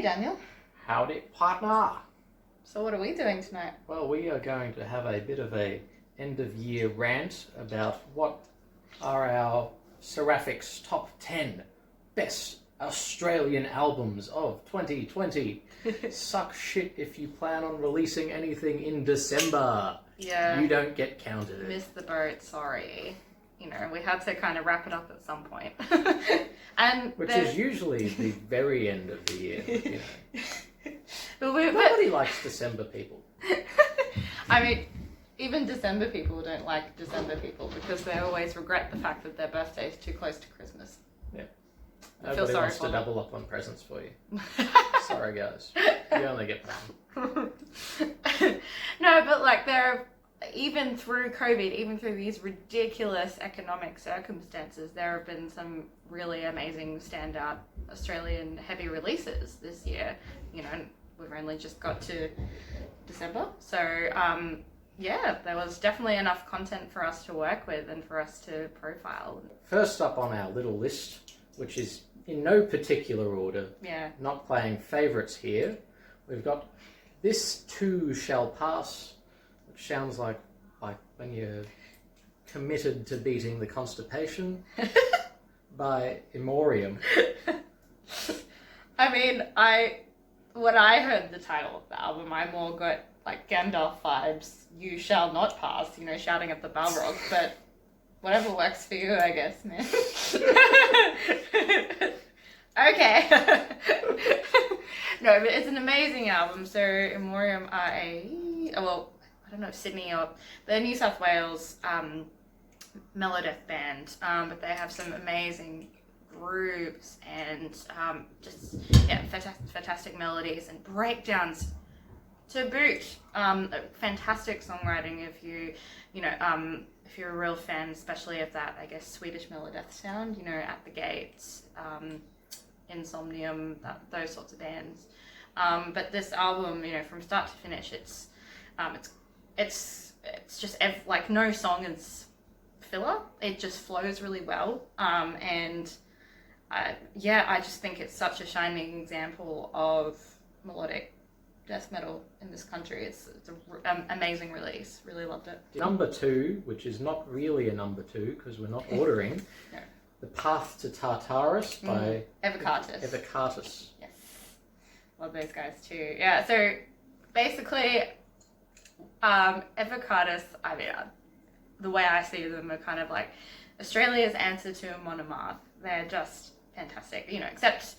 Hey Daniel. Howdy, partner. So what are we doing tonight? Well, we are going to have a bit of a end-of-year rant about what are our SERAPHIC'S top 10 best Australian albums of 2020. Suck shit if you plan on releasing anything in December. Yeah. You don't get counted. Missed the boat, sorry. You know, we had to kind of wrap it up at some point. And Which is usually the very end of the year, you know. Nobody likes December people. I mean, even December people don't like December people because they always regret the fact that their birthday is too close to Christmas. Yeah. I feel Nobody sorry wants for to them. double up on presents for you. Sorry, guys. You only get one. No, but like even through COVID, even through these ridiculous economic circumstances, there have been some really amazing standout Australian heavy releases this year. You know, we've only just got to December. So, yeah, there was definitely enough content for us to work with and for us to profile. First up on our little list, which is in no particular order, not playing favourites here, we've got This Too Shall Pass, which sounds like when you're committed to beating the constipation, by Emorium. I mean, when I heard the title of the album, I more got like Gandalf vibes, You Shall Not Pass, you know, shouting at the Balrog, but whatever works for you, I guess, man. Okay. No, but it's an amazing album. So Emorium are I don't know if Sydney or they're New South Wales melodeath band, but they have some amazing grooves and fantastic melodies and breakdowns to boot. Fantastic songwriting if if you're a real fan, especially of that, I guess, Swedish melodeath sound, you know, At the Gates, Insomnium, those sorts of bands. But this album, you know, from start to finish, it's just like no song is filler. It just flows really well. I just think it's such a shining example of melodic death metal in this country. It's an amazing release. Really loved it. Number 2, which is not really a number 2 because we're not ordering, No. The Path to Tartarus by Evocatus. Yes. Love those guys too. Yeah, so basically, Evocatus, the way I see them are kind of like Australia's answer to Monomath. They're just fantastic, you know, except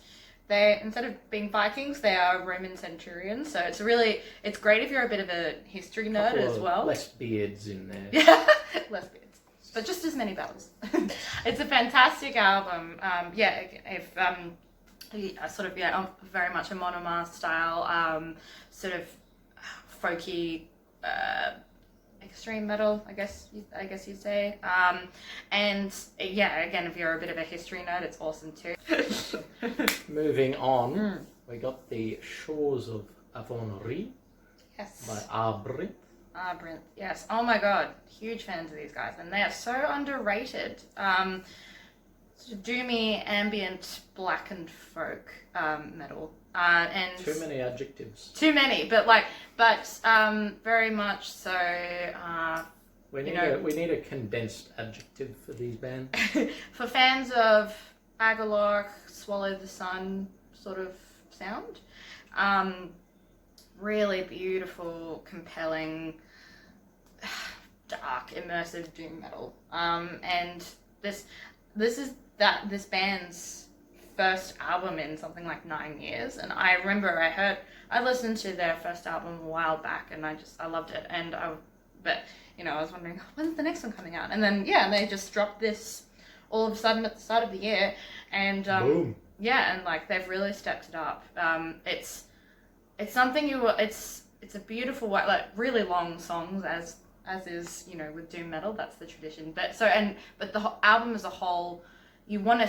instead of being Vikings, they are Roman centurions. So it's great if you're a bit of a history nerd as well. Less beards in there. Yeah, less beards. But just as many battles. It's a fantastic album. Very much a Monomath style, sort of folky, extreme metal, I guess you'd say. Again, if you're a bit of a history nerd, it's awesome too. Moving on, we got The Shores of Avonrie by Arbrit. Brent, yes. Oh my god, huge fans of these guys, and they are so underrated. Sort of doomy, ambient, black and folk metal, and too many adjectives. Too many, but very much so. We need a condensed adjective for these bands. For fans of Agalloch, Swallow the Sun sort of sound. Really beautiful, compelling, dark, immersive doom metal. And this is this band's first album in something like 9 years. And I remember I listened to their first album a while back, and I loved it. But you know, I was wondering, when's the next one coming out? And then they just dropped this all of a sudden at the start of the year, and boom. Yeah, and like they've really stepped it up. It's something it's a beautiful way, like really long songs as is, you know, with doom metal, that's the tradition. But the album as a whole, you want to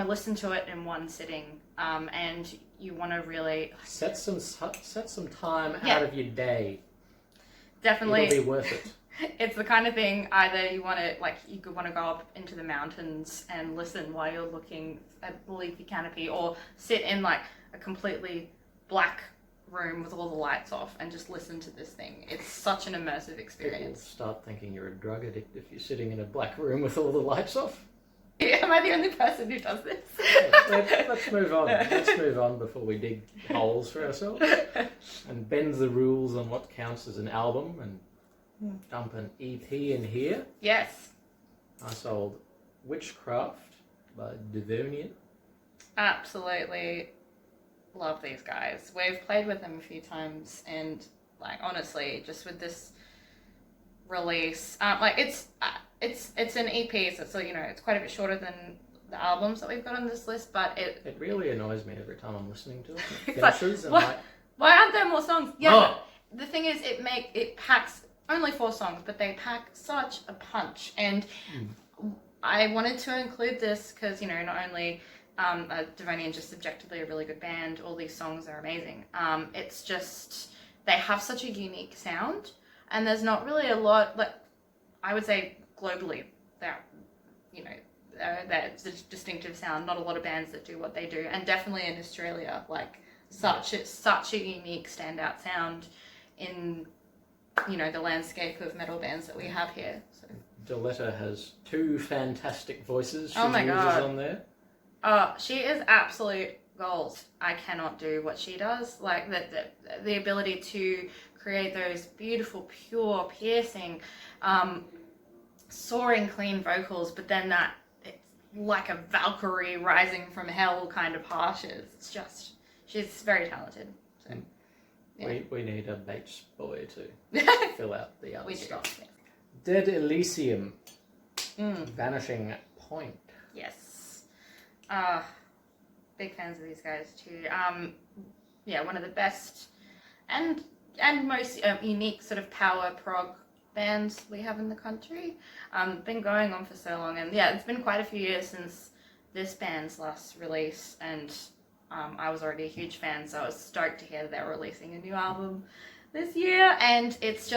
listen to it in one sitting, and you want to really set some time out of your day. Definitely, it'll be worth it. It's the kind of thing either you want to, like, you could want to go up into the mountains and listen while you're looking at the leafy canopy, or sit in like a completely black room with all the lights off and just listen to this thing. It's such an immersive experience. People start thinking you're a drug addict if you're sitting in a black room with all the lights off. Am I the only person who does this? Let's move on. Let's move on before we dig holes for ourselves and bend the rules on what counts as an album and dump an EP in here. Yes. Nice old Witchcraft by Devonian. Absolutely love these guys. We've played with them a few times, and like honestly, just with this release, like it's an EP, so you know it's quite a bit shorter than the albums that we've got on this list, but it really annoys me every time I'm listening to it. It like, finishes and why aren't there more songs? Yeah, but the thing is, it packs only 4 songs, but they pack such a punch, and I wanted to include this because, you know, not only Devonian just objectively a really good band, all these songs are amazing. It's just they have such a unique sound, and there's not really a lot, like I would say globally, that you know that's a distinctive sound. Not a lot of bands that do what they do, and definitely in Australia, like such a unique standout sound in, you know, the landscape of metal bands that we have here. So. Deletta has 2 fantastic voices she uses on there. She is absolute gold. I cannot do what she does. Like the ability to create those beautiful, pure, piercing, soaring, clean vocals, but then that it's like a Valkyrie rising from hell kind of harshes. It's just, she's very talented. So. Yeah. We need a Bates boy to fill out the other stuff. Yeah. Dead Elysium. Vanishing Point. Yes. Big fans of these guys too. Yeah, one of the best and most unique sort of power prog bands we have in the country. Been going on for so long, and yeah, it's been quite a few years since this band's last release, and I was already a huge fan, so I was stoked to hear that they're releasing a new album this year, and it's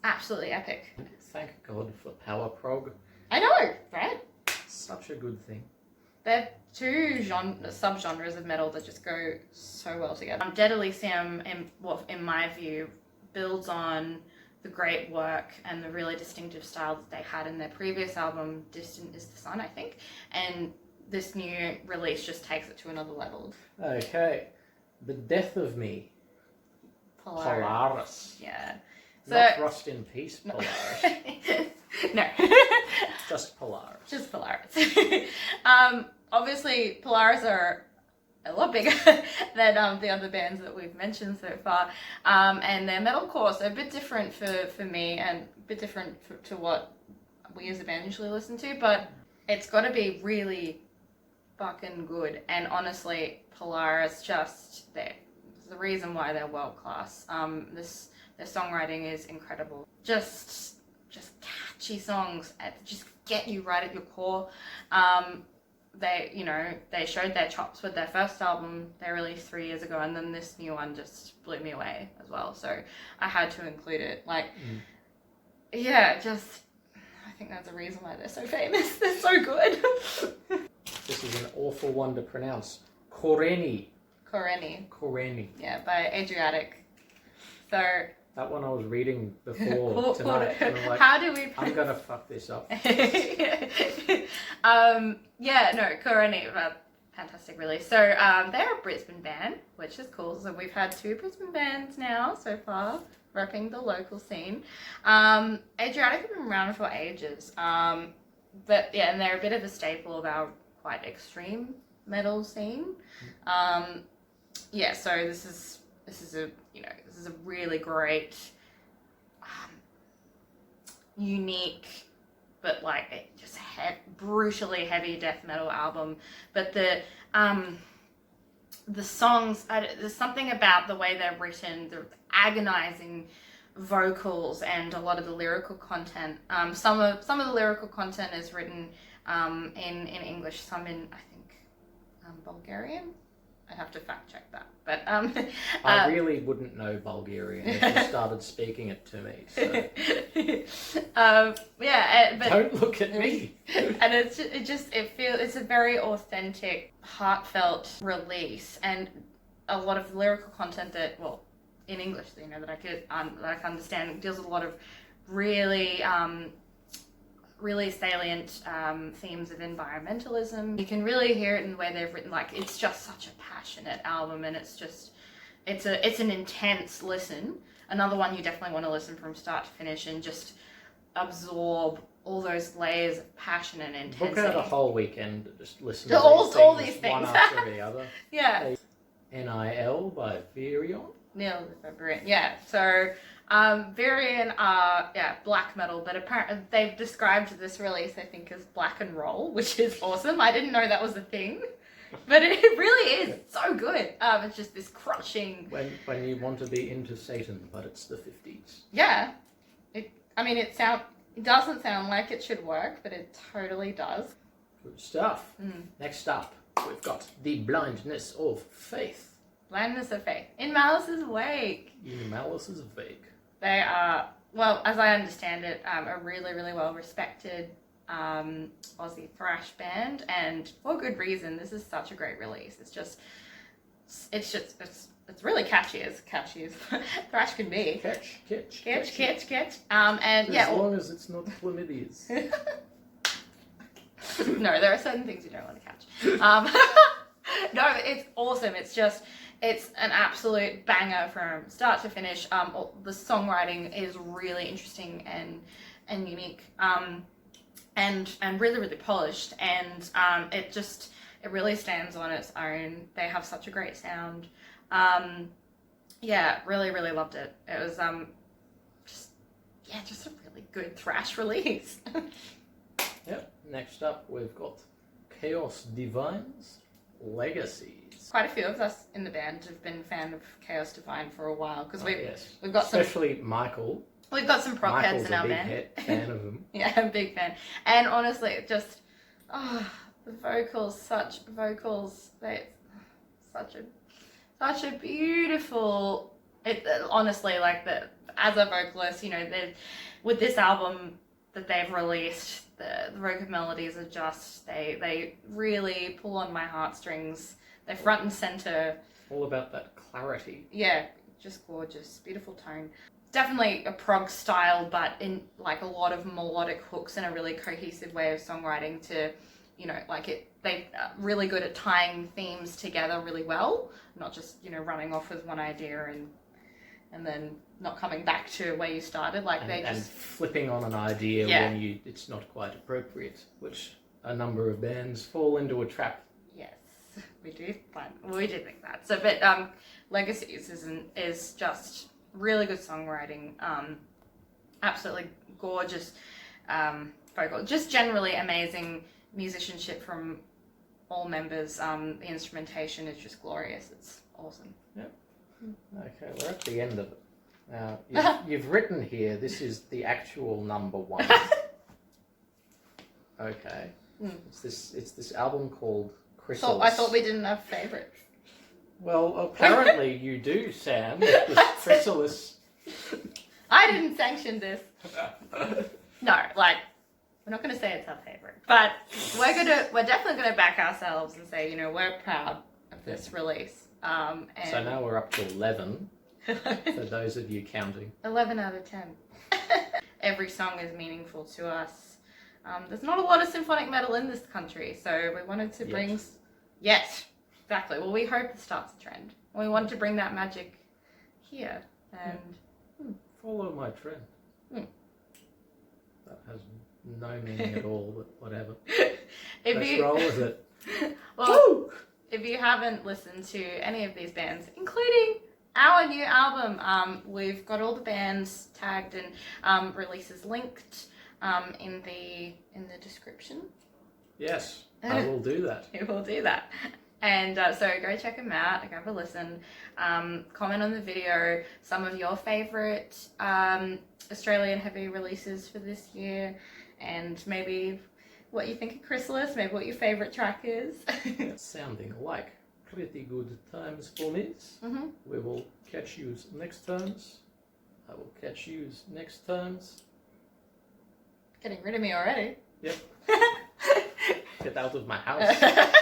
absolutely epic. Thank God for power prog. I know, right? Such a good thing. They're 2 subgenres of metal that just go so well together. Dead Elysium, in my view, builds on the great work and the really distinctive style that they had in their previous album, Distant is the Sun, I think, and this new release just takes it to another level. Okay. The Death of Me. Polaris. Yeah. So, not Rust in Peace, Polaris. No. Just Polaris. Just Polaris. Obviously, Polaris are a lot bigger than the other bands that we've mentioned so far. And they're metalcore, so a bit different for me, and a bit different to what we as a band usually listen to, but it's got to be really fucking good. And honestly, Polaris just, there's the reason why they're world class. Their songwriting is incredible. Just catchy songs that just get you right at your core. They showed their chops with their first album they released 3 years ago, and then this new one just blew me away as well. So I had to include it. I think that's a reason why they're so famous. They're so good. This is an awful one to pronounce. Koreni. Yeah, by Adriatic. So that one I was reading before tonight. And I'm like, how do we? I'm gonna fuck this up. Koreni, fantastic release. So they're a Brisbane band, which is cool. So we've had 2 Brisbane bands now so far, repping the local scene. Adriatic have been around for ages. But yeah, and they're a bit of a staple of our quite extreme metal scene. So this is a really great, unique, but like just brutally heavy death metal album. But the songs, there's something about the way they're written, the agonizing vocals, and a lot of the lyrical content. Some of the lyrical content is written in English, some in I think Bulgarian. I have to fact check that. But I really wouldn't know Bulgarian if you started speaking it to me. So. But Don't look at me. And it's a very authentic, heartfelt release, and a lot of lyrical content that, well, in English, you know, that I can understand, deals with a lot of really really salient themes of environmentalism. You can really hear it in the way they've written. Like, it's just such a passionate album, and it's an intense listen. Another one you definitely want to listen from start to finish and just absorb all those layers of passion and intensity. Book out a whole weekend, just listen to all these things one after the other. Yeah. NIL by Virion. Neil Virion. Yeah. So Virion are black metal, but apparently they've described this release, I think, as black and roll, which is awesome. I didn't know that was a thing. But it really is so good. It's just this crushing. When you want to be into Satan, but it's the 50s. Yeah, it doesn't sound like it should work, but it totally does. Good stuff. Next up, we've got The Blindness of Faith. Blindness of Faith. In Malice's Wake. In Malice's Wake. They are, well, as I understand it, a really, really well respected Aussie thrash band, and for good reason. This is such a great release. It's really catchy, as thrash can be. Catch. And as long as it's not chlamydias. No, there are certain things you don't want to catch. No, it's awesome. It's an absolute banger from start to finish. The songwriting is really interesting and unique. And really, really polished, and it really stands on its own. They have such a great sound. Really, really loved it. It was just a really good thrash release. Yep. Next up, we've got Chaos Divine's Legacies. Quite a few of us in the band have been fan of Chaos Divine for a while, because we've got especially Michael. We've got some prop heads in our band. Michael's a big fan of them. Yeah, I'm a big fan. And honestly, the vocals, such a beautiful, honestly, like, as a vocalist, you know, with this album that they've released, the vocal melodies are just, they really pull on my heartstrings. They're front and center. All about that clarity. Yeah, just gorgeous, beautiful tone. Definitely a prog style, but in like a lot of melodic hooks and a really cohesive way of songwriting to, you know, they're really good at tying themes together really well, not just, you know, running off with one idea and then not coming back to where you started. And flipping on an idea when it's not quite appropriate, which a number of bands fall into a trap. Yes, we do think that. So, but Legacies is just really good songwriting, absolutely gorgeous vocal, just generally amazing musicianship from all members. The instrumentation is just glorious. It's awesome. Yep. Okay, we're at the end of it. Now, you've written here, this is the actual number one. Okay. It's this album called Chrysalis. So I thought we didn't have favourites. Well, apparently you do, Sam. This Chrysalis. I didn't sanction this. No, we're not going to say it's our favourite, but we're definitely going to back ourselves and say, you know, we're proud of this release. So now we're up to 11, for those of you counting. 11 out of 10. Every song is meaningful to us. There's not a lot of symphonic metal in this country, so we wanted to bring... Yes, exactly. Well, we hope it starts a trend. We wanted to bring that magic here, and... Follow my trend. That has no meaning at all, but whatever. Let's roll with it. Well, if you haven't listened to any of these bands, including our new album, we've got all the bands tagged and releases linked in the description. Yes, I will do that. You will do that. And so go check them out, go have a listen, comment on the video, some of your favourite Australian heavy releases for this year, and maybe what you think of Chrysalis, maybe what your favourite track is. It's sounding like pretty good times for me. Mm-hmm. We will catch you next times. I will catch you next times. Getting rid of me already. Yep. Get out of my house.